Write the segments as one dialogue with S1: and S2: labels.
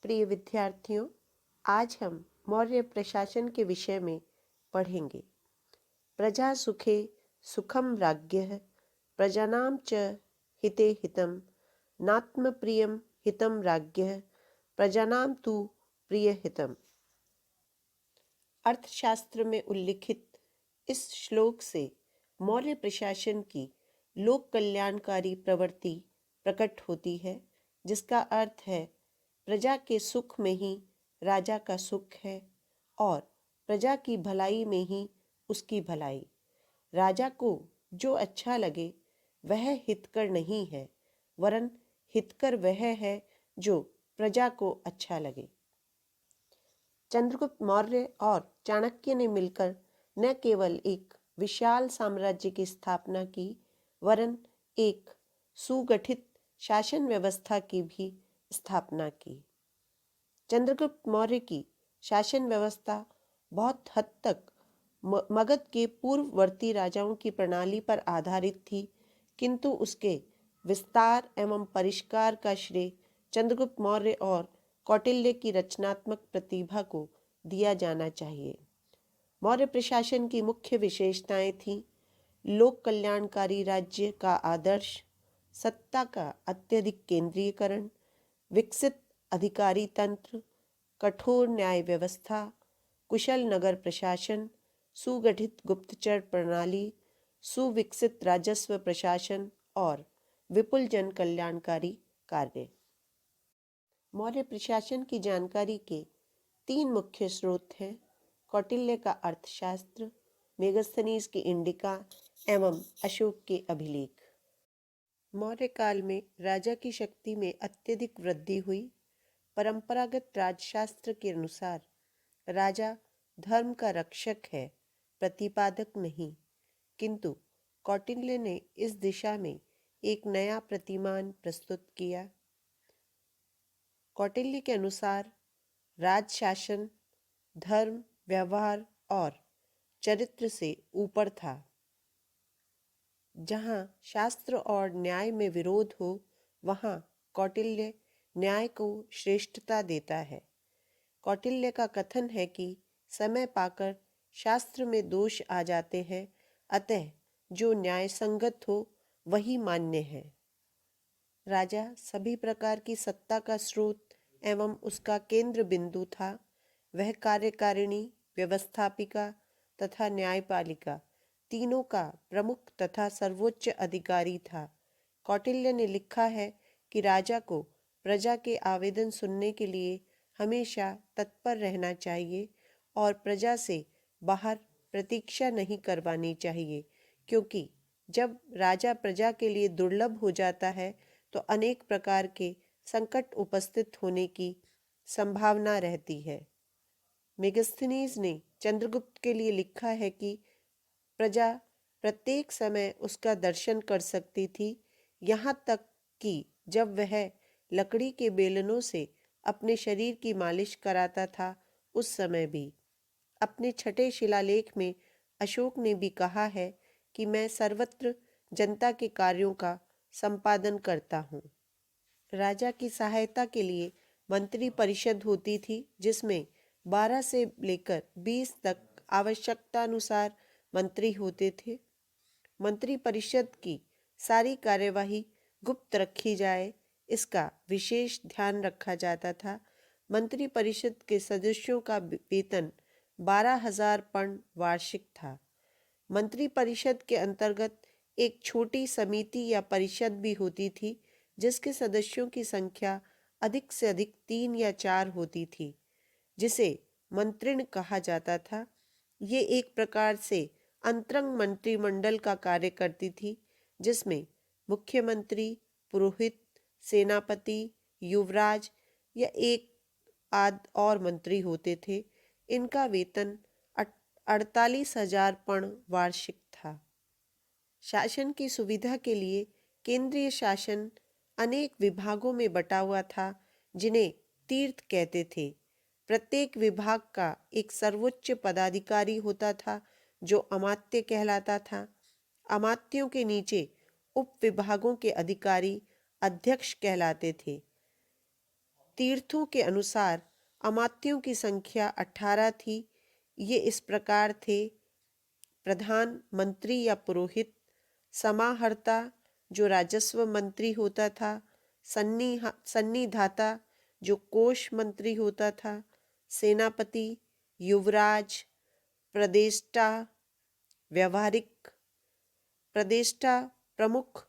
S1: प्रिय विद्यार्थियों, आज हम मौर्य प्रशासन के विषय में पढ़ेंगे। प्रजा सुखे सुखम राज्ञः, प्रजानां च हिते हितम, नात्म प्रियम हितम राज्ञः, प्रजानां तु प्रिय हितम। अर्थशास्त्र में उल्लिखित इस श्लोक से मौर्य प्रशासन की लोक कल्याणकारी प्रवृत्ति प्रकट होती है, जिसका अर्थ है प्रजा के सुख में ही राजा का सुख है और प्रजा की भलाई में ही उसकी भलाई। राजा को जो अच्छा लगे वह हितकर नहीं है, वरन हितकर वह है जो प्रजा को अच्छा लगे। चंद्रगुप्त मौर्य और चाणक्य ने मिलकर न केवल एक विशाल साम्राज्य की स्थापना की, वरन एक सुगठित शासन व्यवस्था की भी स्थापना की। चंद्रगुप्त मौर्य की शासन व्यवस्था बहुत हद तक मगध के पूर्ववर्ती राजाओं की प्रणाली पर आधारित थी, किंतु उसके विस्तार एवं परिष्कार का श्रेय चंद्रगुप्त मौर्य और कौटिल्य की रचनात्मक प्रतिभा को दिया जाना चाहिए। मौर्य प्रशासन की मुख्य विशेषताएं थीं: लोक कल्याणकारी राज्य का आदर्श, सत्ता का अत्यधिक केंद्रीयकरण, विकसित अधिकारी तंत्र, कठोर न्याय व्यवस्था, कुशल नगर प्रशासन, सुगठित गुप्तचर प्रणाली, सुविकसित राजस्व प्रशासन और विपुल जन कल्याणकारी कार्य। मौर्य प्रशासन की जानकारी के तीन मुख्य स्रोत हैं: कौटिल्य का अर्थशास्त्र, मेगस्थनीज की इंडिका एवं अशोक के अभिलेख। मौर्य काल में राजा की शक्ति में अत्यधिक वृद्धि हुई। परंपरागत राजशास्त्र के अनुसार राजा धर्म का रक्षक है, प्रतिपादक नहीं, किंतु कौटिल्य ने इस दिशा में एक नया प्रतिमान प्रस्तुत किया। कौटिल्य के अनुसार राजशासन धर्म, व्यवहार और चरित्र से ऊपर था। जहाँ शास्त्र और न्याय में विरोध हो, वहाँ कौटिल्य न्याय को श्रेष्ठता देता है। कौटिल्य का कथन है कि समय पाकर शास्त्र में दोष आ जाते हैं, अतः जो न्याय संगत हो वही मान्य है। राजा सभी प्रकार की सत्ता का स्रोत एवं उसका केंद्र बिंदु था। वह कार्यकारिणी, व्यवस्थापिका तथा न्यायपालिका तीनों का प्रमुख तथा सर्वोच्च अधिकारी था। कौटिल्य ने लिखा है कि राजा को प्रजा के आवेदन सुनने के लिए हमेशा तत्पर रहना चाहिए और प्रजा से बाहर प्रतीक्षा नहीं करवानी चाहिए, क्योंकि जब राजा प्रजा के लिए दुर्लभ हो जाता है तो अनेक प्रकार के संकट उपस्थित होने की संभावना रहती है। मेगस्थनीज ने चंद्रगुप्त के लिए लिखा है कि प्रजा प्रत्येक समय उसका दर्शन कर सकती थी, यहाँ तक कि जब वह लकड़ी के बेलनों से अपने शरीर की मालिश कराता था, उस समय भी। अपने छठे शिलालेख में अशोक ने भी कहा है कि मैं सर्वत्र जनता के कार्यों का संपादन करता हूँ। राजा की सहायता के लिए मंत्री परिषद होती थी, जिसमें 12 से लेकर 20 तक आवश्यकतानुसार मंत्री होते थे। मंत्री परिषद की सारी कार्यवाही गुप्त रखी जाए, इसका विशेष ध्यान रखा जाता था। मंत्री परिषद के सदस्यों का वेतन 12,000 पर्ण वार्षिक था। मंत्री परिषद के अंतर्गत एक छोटी समिति या परिषद भी होती थी, जिसके सदस्यों की संख्या अधिक से अधिक 3 या 4 होती थी, जिसे मंत्रिण कहा जाता था। ये एक प्रकार से अंतरंग मंत्रिमंडल का कार्य करती थी, जिसमें मुख्यमंत्री, पुरोहित, सेनापति, युवराज या एक आध और मंत्री होते थे। इनका वेतन 48,000 पर्ण वार्षिक था। शासन की सुविधा के लिए केंद्रीय शासन अनेक विभागों में बटा हुआ था, जिन्हें तीर्थ कहते थे। प्रत्येक विभाग का एक सर्वोच्च पदाधिकारी होता था, जो अमात्य कहलाता था। अमात्यों के नीचे उप विभागों के अधिकारी अध्यक्ष कहलाते थे। तीर्थों के अनुसार अमात्यों की संख्या 18 थी। ये इस प्रकार थे: प्रधान, मंत्री या पुरोहित, समाहर्ता जो राजस्व मंत्री होता था, सन्निधाता जो कोष मंत्री होता था, सेनापति, युवराज, प्रदेष्टा, व्यवहारिक। प्रदेष्टा प्रमुख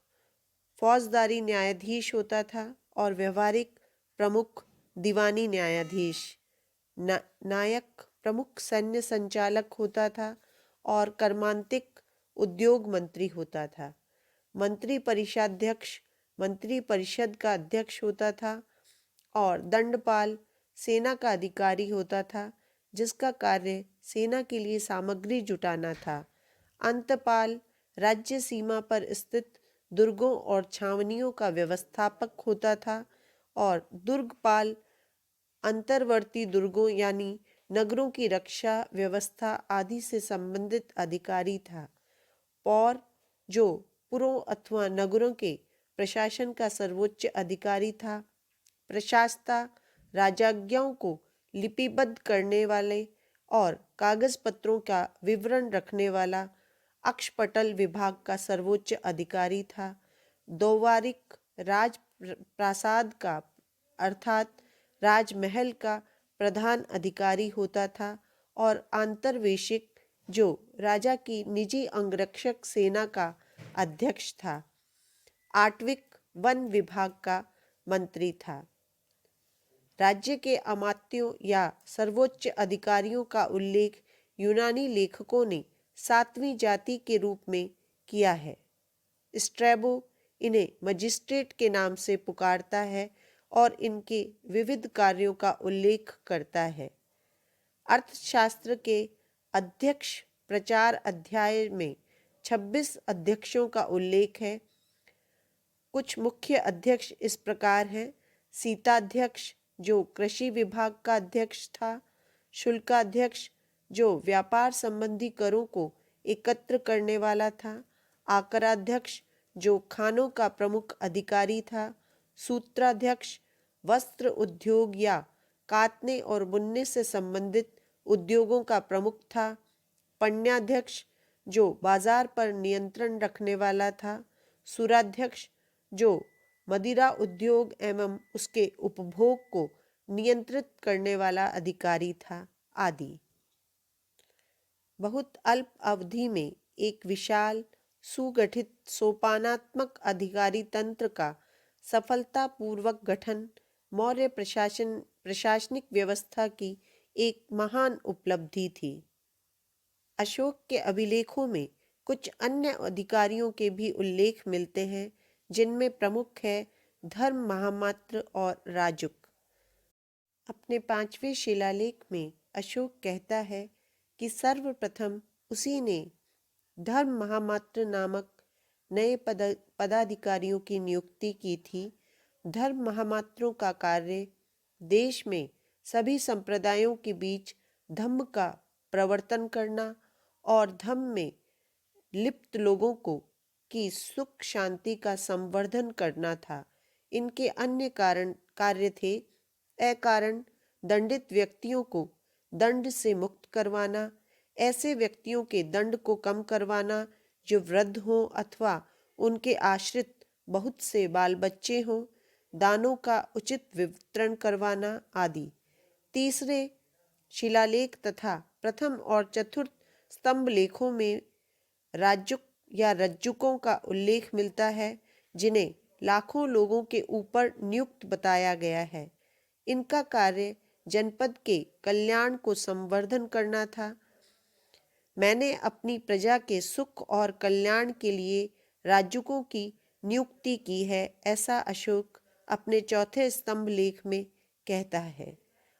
S1: फौजदारी न्यायाधीश होता था और व्यवहारिक प्रमुख दीवानी न्यायाधीश। नायक प्रमुख सैन्य संचालक होता था और कर्मांतिक उद्योग मंत्री होता था। मंत्री परिषदाध्यक्ष मंत्री परिषद का अध्यक्ष होता था और दंडपाल सेना का अधिकारी होता था, जिसका कार्य सेना के लिए सामग्री जुटाना था। अंतपाल राज्य सीमा पर स्थित दुर्गों और छावनियों का व्यवस्थापक होता था और दुर्गपाल अंतर्वर्ती दुर्गों यानी नगरों की रक्षा व्यवस्था आदि से संबंधित अधिकारी था। पौर जो पुरों अथवा नगरों के प्रशासन का सर्वोच्च अधिकारी था। प्रशासता राजाज्ञाओं को लिपिबद्ध करने वाले और कागज पत्रों का विवरण रखने वाला अक्षपटल विभाग का सर्वोच्च अधिकारी था। दोवारिक राज प्रासाद का अर्थात राजमहल का प्रधान अधिकारी होता था और आंतरवेशिक जो राजा की निजी अंगरक्षक सेना का अध्यक्ष था। आठविक वन विभाग का मंत्री था। राज्य के अमात्यों या सर्वोच्च अधिकारियों का उल्लेख यूनानी लेखकों ने 7वीं जाति के रूप में किया है। स्ट्रैबो इन्हें मजिस्ट्रेट के नाम से पुकारता है और इनके विविध कार्यों का उल्लेख करता है। अर्थशास्त्र के अध्यक्ष प्रचार अध्याय में 26 अध्यक्षों का उल्लेख है। कुछ मुख्य अध्यक्ष इस प्रकार हैं: सीताध्यक्ष जो कृषि विभाग का अध्यक्ष था, शुल्काध्यक्ष जो व्यापार संबंधी करों को एकत्र करने वाला था, आकराध्यक्ष जो खानों का प्रमुख अधिकारी था, सूत्राध्यक्ष वस्त्र उद्योग या काटने और बुनने से संबंधित उद्योगों का प्रमुख था, पण्याध्यक्ष जो बाजार पर नियंत्रण रखने वाला था, सुराध्यक्ष जो मदिरा उद्योग एवं उसके उपभोग को नियंत्रित करने वाला अधिकारी था, आदि। बहुत अल्प अवधि में एक विशाल सुगठित सोपानात्मक अधिकारी तंत्र का सफलतापूर्वक गठन मौर्य प्रशासनिक व्यवस्था की एक महान उपलब्धि थी। अशोक के अभिलेखों में कुछ अन्य अधिकारियों के भी उल्लेख मिलते हैं, जिनमें प्रमुख है धर्म महामात्र और राजुक। अपने 5वें शिलालेख में अशोक कहता है कि सर्वप्रथम उसी ने धर्म महामात्र नामक नए पदाधिकारियों की नियुक्ति की थी। धर्म महामात्रों का कार्य देश में सभी संप्रदायों के बीच धम्म का प्रवर्तन करना और धम्म में लिप्त लोगों को की सुख शांति का संवर्धन करना था। इनके अन्य कार्य थे: अकारण दंडित व्यक्तियों को दंड से मुक्त करवाना, ऐसे व्यक्तियों के दंड को कम करवाना जो वृद्ध हों अथवा उनके आश्रित बहुत से बाल बच्चे हों, दानों का उचित वितरण करवाना आदि। तीसरे शिलालेख तथा प्रथम और चतुर्थ स्तंभ लेखों में राजुक या रज्जुकों का उल्लेख मिलता है, जिन्हें लाखों लोगों के ऊपर नियुक्त बताया गया है। इनका कार्य जनपद के कल्याण को संवर्धन करना था। मैंने अपनी प्रजा के सुख और कल्याण के लिए राजुकों की नियुक्ति की है, ऐसा अशोक अपने चौथे स्तंभ लेख में कहता है।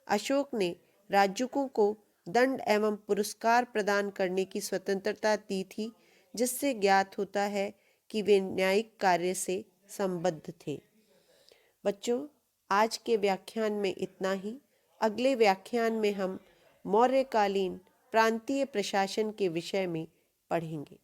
S1: अशोक ने राजुकों को दंड एवं पुरस्कार प्रदान करने की स्वतंत्रता दी थी, जिससे ज्ञात होता है कि वे न्यायिक कार्य से संबद्ध थे। बच्चों, आज के व्याख्यान में इतना ही। अगले व्याख्यान में हम मौर्यकालीन प्रांतीय प्रशासन के विषय में पढ़ेंगे।